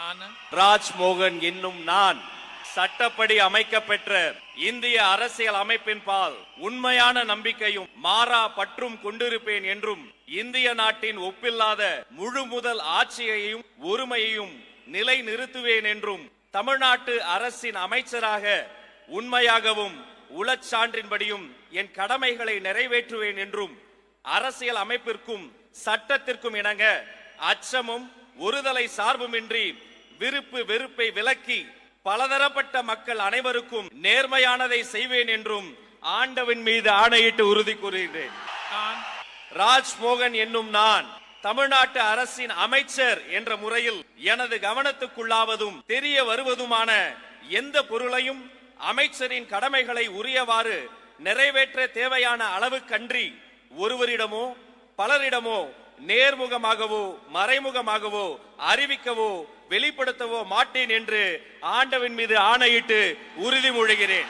நான் ராஜ்மோகன் என்னும் நான் சட்டப்படி அமைக்கப்பெற்ற இந்திய அரசியல் அமைப்பின் பால் உண்மையான நம்பிக்கையும் மாறா பற்றும் கொண்டிருப்பேன் என்றும் இந்திய நாட்டின் ஒப்பில்லாத முழு முதல் ஆட்சியையும் ஒருமையையும் நிலை நிறுத்துவேன் என்றும் தமிழ்நாட்டு அரசின் அமைச்சராக உண்மையாகவும் உளச்சான்றின்படியும் என் கடமைகளை நிறைவேற்றுவேன் என்றும் அரசியல் அமைப்பிற்கும் சட்டத்திற்கும் இணங்க அச்சமும் ஒருதலை சார்புமின்றி விருப்பு வெறுப்பை விலக்கி பலதரப்பட்ட மக்கள் அனைவருக்கும் நேர்மையானதை செய்வேன் என்றும் ஆண்டவன் மீது ஆணையிட்டு உறுதி கூறுகிறேன். ராஜ்மோகன் என்னும் நான் தமிழ்நாட்டு அரசின் அமைச்சர் என்ற முறையில் எனது கவனத்துக்குள்ளாவதும் தெரிய வருவதுமான எந்த பொருளையும் அமைச்சரின் கடமைகளை உரியவாறு நிறைவேற்ற தேவையான அளவுக்கன்றி ஒருவரிடமோ பலரிடமோ நேர்முகமாகவோ மறைமுகமாகவோ அறிவிக்கவோ வெளிப்படுத்தவோ மாட்டேன் என்று ஆண்டவன் மீது ஆணையிட்டு உறுதிமொழிகிறேன்.